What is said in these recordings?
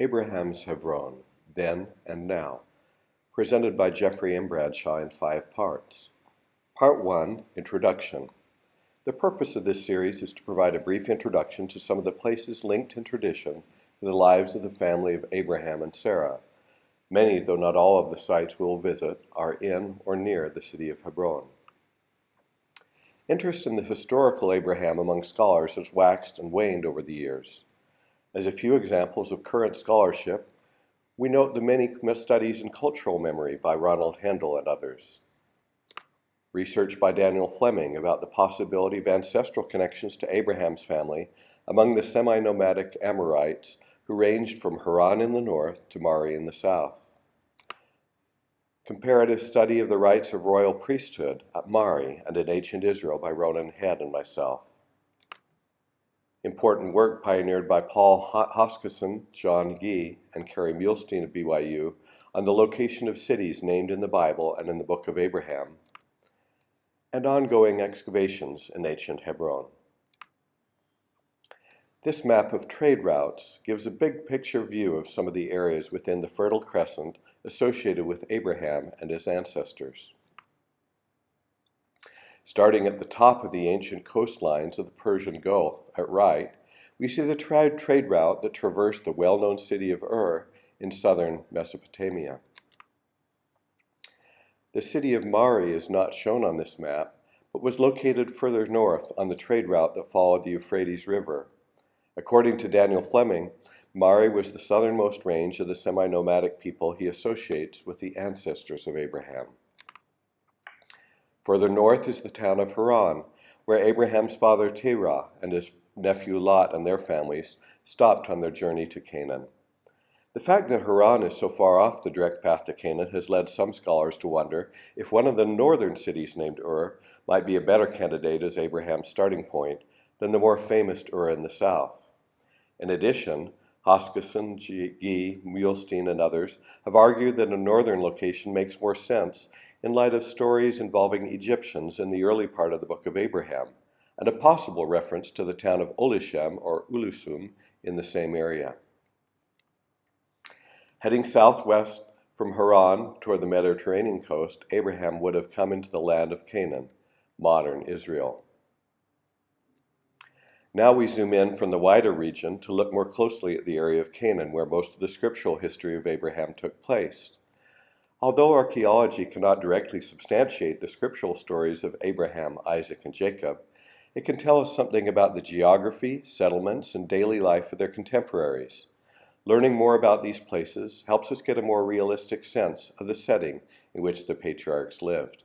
Abraham's Hebron, Then and Now, presented by Jeffrey M. Bradshaw in 5 parts. Part 1, Introduction. The purpose of this series is to provide a brief introduction to some of the places linked in tradition to the lives of the family of Abraham and Sarah. Many, though not all, of the sites we will visit are in or near the city of Hebron. Interest in the historical Abraham among scholars has waxed and waned over the years. As a few examples of current scholarship, we note the many studies in cultural memory by Ronald Handel and others. Research by Daniel Fleming about the possibility of ancestral connections to Abraham's family among the semi-nomadic Amorites who ranged from Haran in the north to Mari in the south. Comparative study of the rights of royal priesthood at Mari and in ancient Israel by Ronan Head and myself. Important work pioneered by Paul Hoskisson, John Gee, and Carrie Muhlstein of BYU on the location of cities named in the Bible and in the Book of Abraham, and ongoing excavations in ancient Hebron. This map of trade routes gives a big picture view of some of the areas within the Fertile Crescent associated with Abraham and his ancestors. Starting at the top of the ancient coastlines of the Persian Gulf at right, we see the trade route that traversed the well-known city of Ur in southern Mesopotamia. The city of Mari is not shown on this map, but was located further north on the trade route that followed the Euphrates River. According to Daniel Fleming, Mari was the southernmost range of the semi-nomadic people he associates with the ancestors of Abraham. Further north is the town of Haran, where Abraham's father Terah and his nephew Lot and their families stopped on their journey to Canaan. The fact that Haran is so far off the direct path to Canaan has led some scholars to wonder if one of the northern cities named Ur might be a better candidate as Abraham's starting point than the more famous Ur in the south. In addition, Hoskisson, Gee, Muhlstein, and others have argued that a northern location makes more sense in light of stories involving Egyptians in the early part of the Book of Abraham, and a possible reference to the town of Olishem or Ulusum in the same area. Heading southwest from Haran toward the Mediterranean coast, Abraham would have come into the land of Canaan, modern Israel. Now we zoom in from the wider region to look more closely at the area of Canaan where most of the scriptural history of Abraham took place. Although archaeology cannot directly substantiate the scriptural stories of Abraham, Isaac, and Jacob, it can tell us something about the geography, settlements, and daily life of their contemporaries. Learning more about these places helps us get a more realistic sense of the setting in which the patriarchs lived.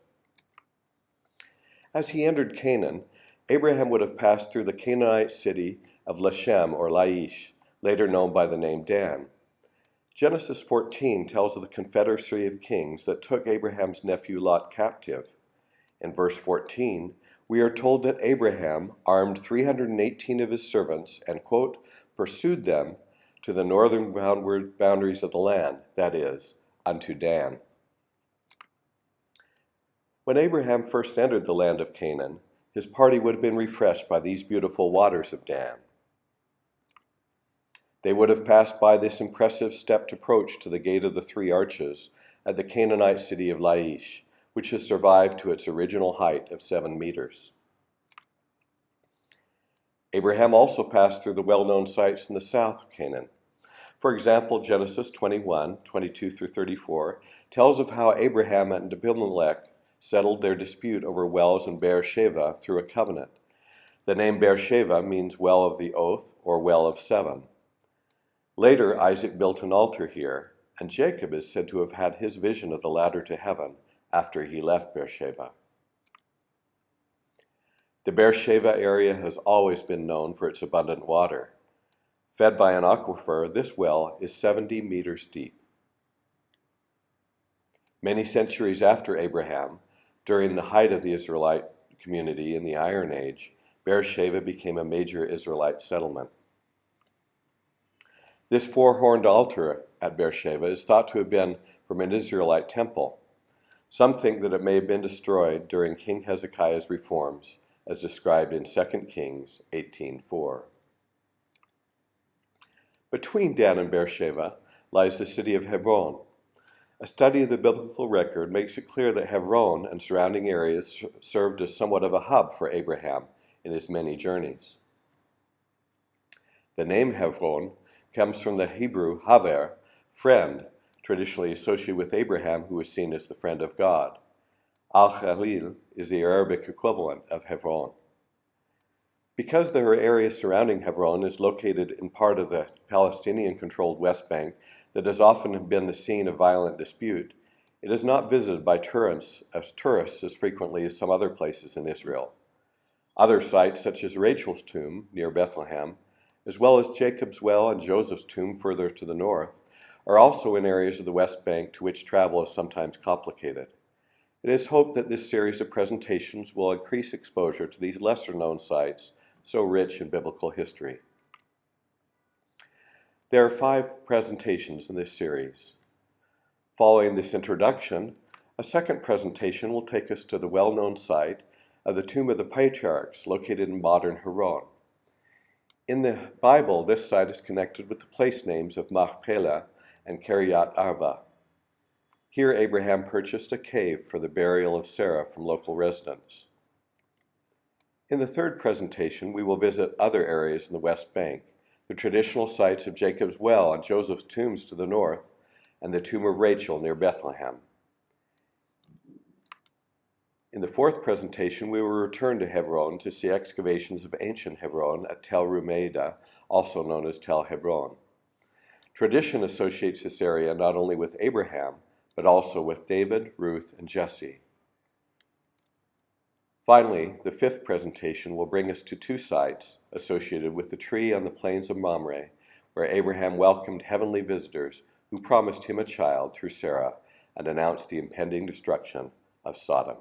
As he entered Canaan, Abraham would have passed through the Canaanite city of Lashem or Laish, later known by the name Dan. Genesis 14 tells of the confederacy of kings that took Abraham's nephew Lot captive. In verse 14, we are told that Abraham armed 318 of his servants and, quote, pursued them to the northern boundaries of the land, that is, unto Dan. When Abraham first entered the land of Canaan, his party would have been refreshed by these beautiful waters of Dan. They would have passed by this impressive stepped approach to the Gate of the Three Arches at the Canaanite city of Laish, which has survived to its original height of 7 meters. Abraham also passed through the well-known sites in the south of Canaan. For example, Genesis 21, 22 through 34 tells of how Abraham and Abimelech settled their dispute over wells in Beersheba through a covenant. The name Beersheba means well of the oath or well of 7. Later, Isaac built an altar here, and Jacob is said to have had his vision of the ladder to heaven after he left Beersheba. The Beersheba area has always been known for its abundant water. Fed by an aquifer, this well is 70 meters deep. Many centuries after Abraham, during the height of the Israelite community in the Iron Age, Beersheba became a major Israelite settlement. This 4-horned altar at Beersheba is thought to have been from an Israelite temple. Some think that it may have been destroyed during King Hezekiah's reforms, as described in 2 Kings 18:4. Between Dan and Beersheba lies the city of Hebron. A study of the biblical record makes it clear that Hebron and surrounding areas served as somewhat of a hub for Abraham in his many journeys. The name Hebron comes from the Hebrew haver, friend, traditionally associated with Abraham, who was seen as the friend of God. Al-Khalil is the Arabic equivalent of Hebron. Because the area surrounding Hebron is located in part of the Palestinian-controlled West Bank that has often been the scene of violent dispute, it is not visited by tourists as frequently as some other places in Israel. Other sites, such as Rachel's tomb near Bethlehem, as well as Jacob's well and Joseph's tomb further to the north, are also in areas of the West Bank to which travel is sometimes complicated. It is hoped that this series of presentations will increase exposure to these lesser-known sites so rich in biblical history. There are 5 presentations in this series. Following this introduction, a second presentation will take us to the well-known site of the tomb of the patriarchs located in modern Hebron. In the Bible, this site is connected with the place names of Machpelah and Kiryat Arba. Here Abraham purchased a cave for the burial of Sarah from local residents. In the third presentation, we will visit other areas in the West Bank, the traditional sites of Jacob's well and Joseph's tombs to the north, and the tomb of Rachel near Bethlehem. In the fourth presentation, we will return to Hebron to see excavations of ancient Hebron at Tel Rumeida, also known as Tel Hebron. Tradition associates this area not only with Abraham, but also with David, Ruth, and Jesse. Finally, the fifth presentation will bring us to 2 sites associated with the tree on the plains of Mamre, where Abraham welcomed heavenly visitors who promised him a child through Sarah and announced the impending destruction of Sodom.